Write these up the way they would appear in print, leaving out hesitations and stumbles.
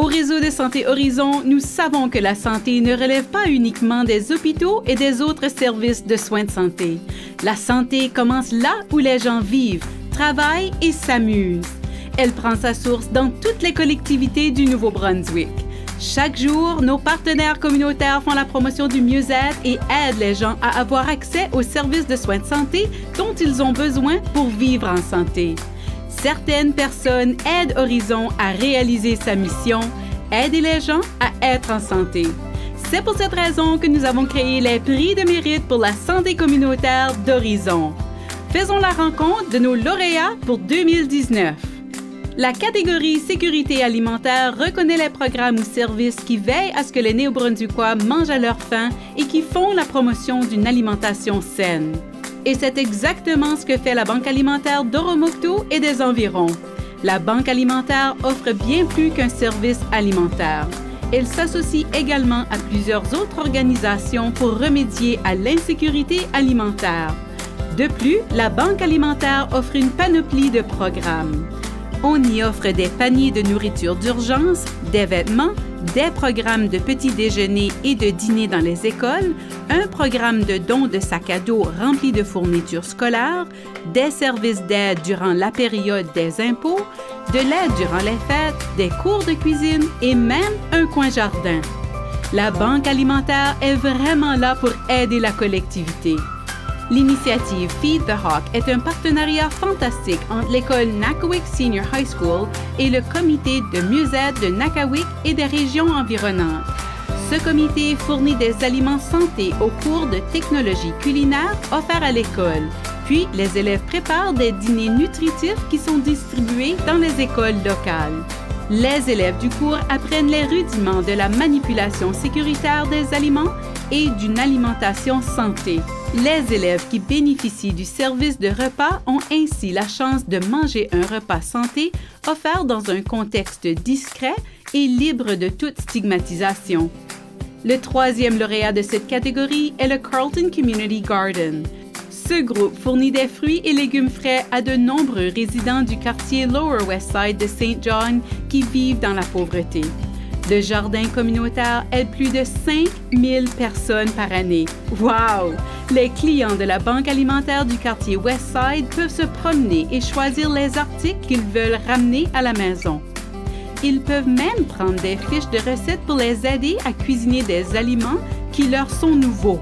Au réseau de Santé Horizon, nous savons que la santé ne relève pas uniquement des hôpitaux et des autres services de soins de santé. La santé commence là où les gens vivent, travaillent et s'amusent. Elle prend sa source dans toutes les collectivités du Nouveau-Brunswick. Chaque jour, nos partenaires communautaires font la promotion du mieux-être et aident les gens à avoir accès aux services de soins de santé dont ils ont besoin pour vivre en santé. Certaines personnes aident Horizon à réaliser sa mission, aider les gens à être en santé. C'est pour cette raison que nous avons créé les prix de mérite pour la santé communautaire d'Horizon. Faisons la rencontre de nos lauréats pour 2019. La catégorie sécurité alimentaire reconnaît les programmes ou services qui veillent à ce que les Néo-Brunswickois mangent à leur faim et qui font la promotion d'une alimentation saine. Et c'est exactement ce que fait la Banque alimentaire d'Oromocto et des environs. La Banque alimentaire offre bien plus qu'un service alimentaire. Elle s'associe également à plusieurs autres organisations pour remédier à l'insécurité alimentaire. De plus, la Banque alimentaire offre une panoplie de programmes. On y offre des paniers de nourriture d'urgence, des vêtements, des programmes de petits déjeuners et de dîners dans les écoles, un programme de dons de sacs à dos remplis de fournitures scolaires, des services d'aide durant la période des impôts, de l'aide durant les fêtes, des cours de cuisine et même un coin jardin. La Banque alimentaire est vraiment là pour aider la collectivité. L'initiative Feed the Hawk est un partenariat fantastique entre l'école Nakawic Senior High School et le comité de mieux-être de Nakawic et des régions environnantes. Ce comité fournit des aliments santé au cours de technologie culinaire offerts à l'école. Puis, les élèves préparent des dîners nutritifs qui sont distribués dans les écoles locales. Les élèves du cours apprennent les rudiments de la manipulation sécuritaire des aliments et d'une alimentation santé. Les élèves qui bénéficient du service de repas ont ainsi la chance de manger un repas santé offert dans un contexte discret et libre de toute stigmatisation. Le troisième lauréat de cette catégorie est le Carlton Community Garden. Ce groupe fournit des fruits et légumes frais à de nombreux résidents du quartier Lower West Side de St. John qui vivent dans la pauvreté. Le jardin communautaire aide plus de 5000 personnes par année. Wow! Les clients de la Banque alimentaire du quartier Westside peuvent se promener et choisir les articles qu'ils veulent ramener à la maison. Ils peuvent même prendre des fiches de recettes pour les aider à cuisiner des aliments qui leur sont nouveaux.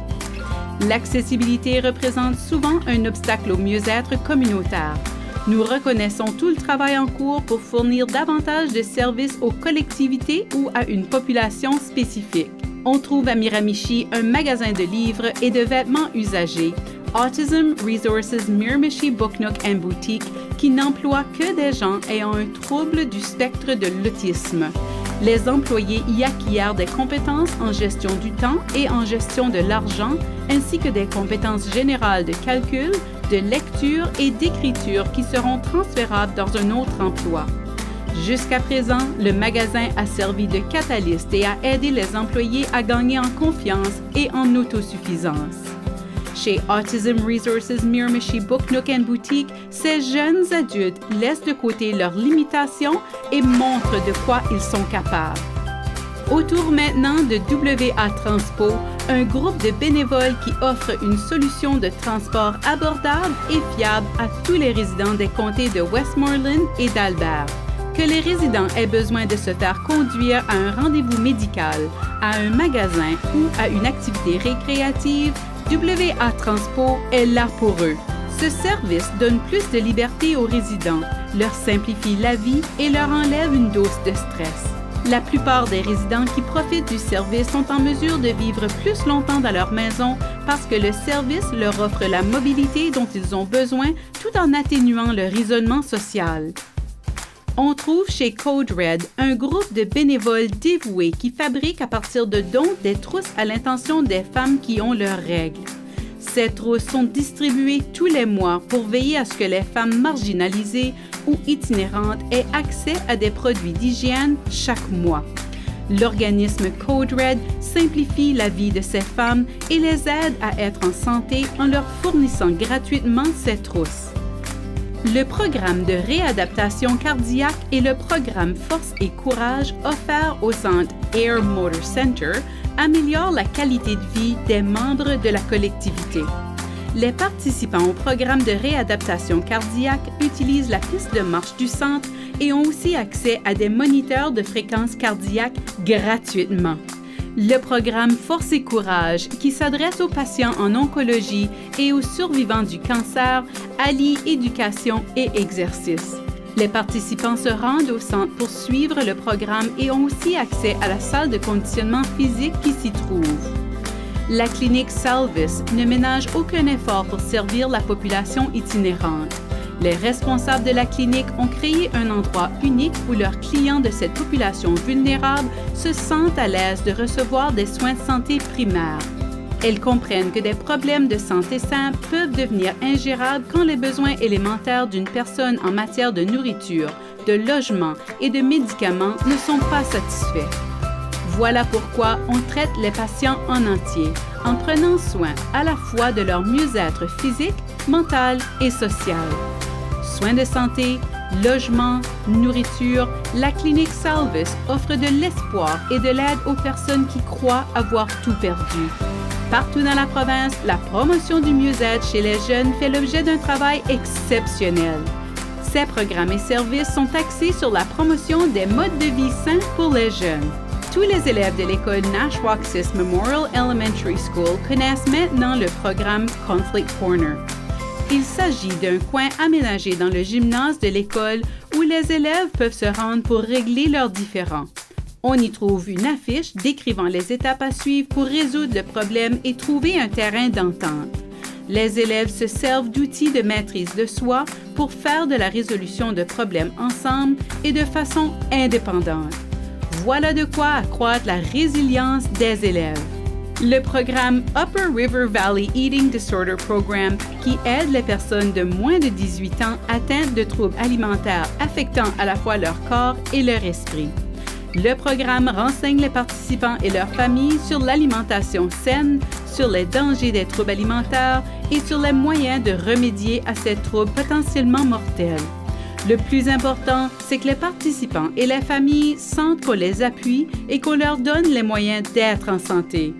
L'accessibilité représente souvent un obstacle au mieux-être communautaire. Nous reconnaissons tout le travail en cours pour fournir davantage de services aux collectivités ou à une population spécifique. On trouve à Miramichi un magasin de livres et de vêtements usagés, Autism Resources Miramichi Book Nook and Boutique, qui n'emploie que des gens ayant un trouble du spectre de l'autisme. Les employés y acquièrent des compétences en gestion du temps et en gestion de l'argent, ainsi que des compétences générales de calcul, de lecture et d'écriture qui seront transférables dans un autre emploi. Jusqu'à présent, le magasin a servi de catalyste et a aidé les employés à gagner en confiance et en autosuffisance. Chez Autism Resources Miramichi Book Nook and Boutique, ces jeunes adultes laissent de côté leurs limitations et montrent de quoi ils sont capables. Autour maintenant de WA Transpo, un groupe de bénévoles qui offre une solution de transport abordable et fiable à tous les résidents des comtés de Westmoreland et d'Albert. Que les résidents aient besoin de se faire conduire à un rendez-vous médical, à un magasin ou à une activité récréative, WA Transpo est là pour eux. Ce service donne plus de liberté aux résidents, leur simplifie la vie et leur enlève une dose de stress. La plupart des résidents qui profitent du service sont en mesure de vivre plus longtemps dans leur maison parce que le service leur offre la mobilité dont ils ont besoin tout en atténuant leur isolement social. On trouve chez Code Red un groupe de bénévoles dévoués qui fabriquent à partir de dons des trousses à l'intention des femmes qui ont leurs règles. Ces trousses sont distribuées tous les mois pour veiller à ce que les femmes marginalisées ou itinérantes aient accès à des produits d'hygiène chaque mois. L'organisme Code Red simplifie la vie de ces femmes et les aide à être en santé en leur fournissant gratuitement ces trousses. Le programme de réadaptation cardiaque et le programme Force et Courage offert au centre Air Motor Center améliorent la qualité de vie des membres de la collectivité. Les participants au programme de réadaptation cardiaque utilisent la piste de marche du centre et ont aussi accès à des moniteurs de fréquence cardiaque gratuitement. Le programme Force et Courage, qui s'adresse aux patients en oncologie et aux survivants du cancer, allie éducation et exercice. Les participants se rendent au centre pour suivre le programme et ont aussi accès à la salle de conditionnement physique qui s'y trouve. La clinique Salvis ne ménage aucun effort pour servir la population itinérante. Les responsables de la clinique ont créé un endroit unique où leurs clients de cette population vulnérable se sentent à l'aise de recevoir des soins de santé primaires. Elles comprennent que des problèmes de santé simples peuvent devenir ingérables quand les besoins élémentaires d'une personne en matière de nourriture, de logement et de médicaments ne sont pas satisfaits. Voilà pourquoi on traite les patients en entier, en prenant soin à la fois de leur mieux-être physique, mental et social. Soins de santé, logement, nourriture, la clinique Salvis offre de l'espoir et de l'aide aux personnes qui croient avoir tout perdu. Partout dans la province, la promotion du mieux-être chez les jeunes fait l'objet d'un travail exceptionnel. Ces programmes et services sont axés sur la promotion des modes de vie sains pour les jeunes. Tous les élèves de l'école Nashwaaksis Memorial Elementary School connaissent maintenant le programme Conflict Corner. Il s'agit d'un coin aménagé dans le gymnase de l'école où les élèves peuvent se rendre pour régler leurs différends. On y trouve une affiche décrivant les étapes à suivre pour résoudre le problème et trouver un terrain d'entente. Les élèves se servent d'outils de maîtrise de soi pour faire de la résolution de problèmes ensemble et de façon indépendante. Voilà de quoi accroître la résilience des élèves. Le programme Upper River Valley Eating Disorder Program, qui aide les personnes de moins de 18 ans atteintes de troubles alimentaires affectant à la fois leur corps et leur esprit. Le programme renseigne les participants et leurs familles sur l'alimentation saine, sur les dangers des troubles alimentaires et sur les moyens de remédier à ces troubles potentiellement mortels. Le plus important, c'est que les participants et les familles sentent qu'on les appuie et qu'on leur donne les moyens d'être en santé.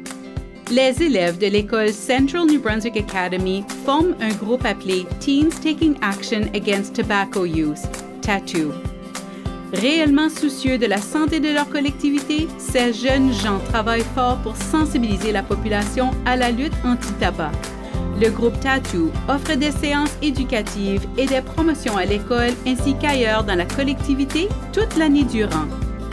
Les élèves de l'école Central New Brunswick Academy forment un groupe appelé Teens Taking Action Against Tobacco Use, TATU. Réellement soucieux de la santé de leur collectivité, ces jeunes gens travaillent fort pour sensibiliser la population à la lutte anti-tabac. Le groupe TATU offre des séances éducatives et des promotions à l'école ainsi qu'ailleurs dans la collectivité toute l'année durant.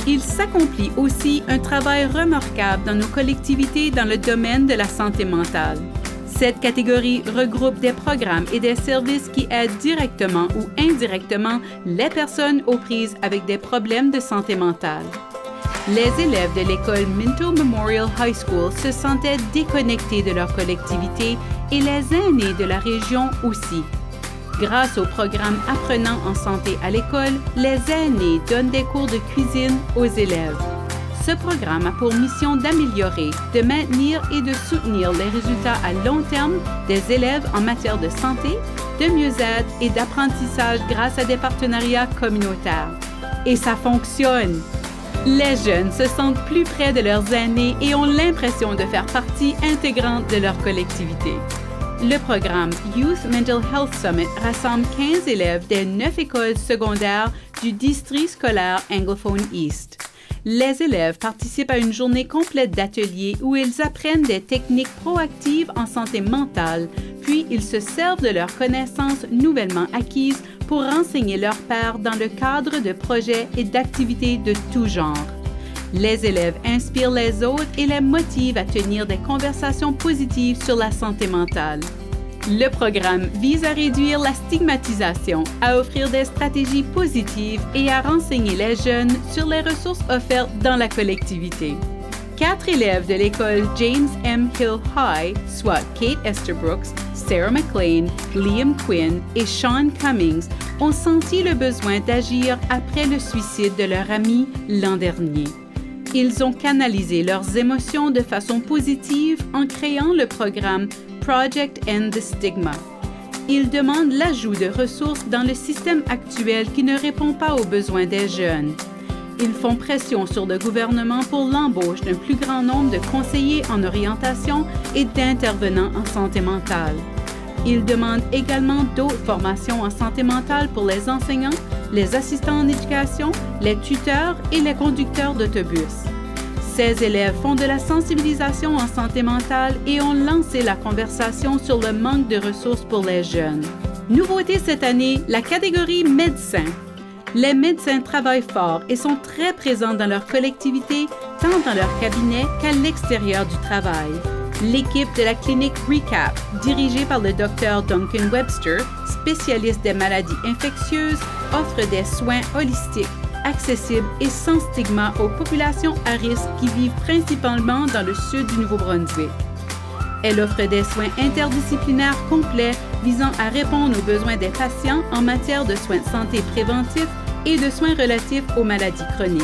Il s'accomplit aussi un travail remarquable dans nos collectivités dans le domaine de la santé mentale. Cette catégorie regroupe des programmes et des services qui aident directement ou indirectement les personnes aux prises avec des problèmes de santé mentale. Les élèves de l'école Minto Memorial High School se sentaient déconnectés de leur collectivité et les aînés de la région aussi. Grâce au programme Apprenant en santé à l'école, les aînés donnent des cours de cuisine aux élèves. Ce programme a pour mission d'améliorer, de maintenir et de soutenir les résultats à long terme des élèves en matière de santé, de mieux-être et d'apprentissage grâce à des partenariats communautaires. Et ça fonctionne! Les jeunes se sentent plus près de leurs aînés et ont l'impression de faire partie intégrante de leur collectivité. Le programme Youth Mental Health Summit rassemble 15 élèves des 9 écoles secondaires du district scolaire anglophone East. Les élèves participent à une journée complète d'ateliers où ils apprennent des techniques proactives en santé mentale, puis ils se servent de leurs connaissances nouvellement acquises pour renseigner leurs pairs dans le cadre de projets et d'activités de tout genre. Les élèves inspirent les autres et les motivent à tenir des conversations positives sur la santé mentale. Le programme vise à réduire la stigmatisation, à offrir des stratégies positives et à renseigner les jeunes sur les ressources offertes dans la collectivité. 4 élèves de l'école James M. Hill High, soit Kate Esterbrooks, Sarah McLean, Liam Quinn et Sean Cummings, ont senti le besoin d'agir après le suicide de leur ami l'an dernier. Ils ont canalisé leurs émotions de façon positive en créant le programme Project End the Stigma. Ils demandent l'ajout de ressources dans le système actuel qui ne répond pas aux besoins des jeunes. Ils font pression sur le gouvernement pour l'embauche d'un plus grand nombre de conseillers en orientation et d'intervenants en santé mentale. Ils demandent également d'autres formations en santé mentale pour les enseignants, les assistants en éducation, les tuteurs et les conducteurs d'autobus. Ces élèves font de la sensibilisation en santé mentale et ont lancé la conversation sur le manque de ressources pour les jeunes. Nouveauté cette année, la catégorie médecins. Les médecins travaillent fort et sont très présents dans leur collectivité, tant dans leur cabinet qu'à l'extérieur du travail. L'équipe de la clinique Recap, dirigée par le Dr Duncan Webster, spécialiste des maladies infectieuses, offre des soins holistiques, accessibles et sans stigma aux populations à risque qui vivent principalement dans le sud du Nouveau-Brunswick. Elle offre des soins interdisciplinaires complets visant à répondre aux besoins des patients en matière de soins de santé préventifs et de soins relatifs aux maladies chroniques.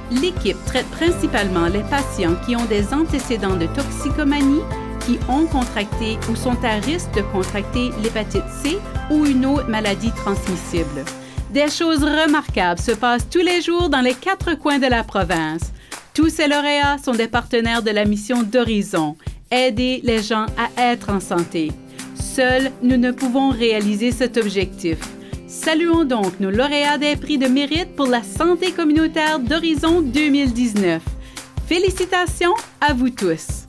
L'équipe traite principalement les patients qui ont des antécédents de toxicomanie, qui ont contracté ou sont à risque de contracter l'hépatite C ou une autre maladie transmissible. Des choses remarquables se passent tous les jours dans les 4 coins de la province. Tous ces lauréats sont des partenaires de la mission d'Horizon, aider les gens à être en santé. Seuls, nous ne pouvons réaliser cet objectif. Saluons donc nos lauréats des prix de mérite pour la santé communautaire d'Horizon 2019. Félicitations à vous tous!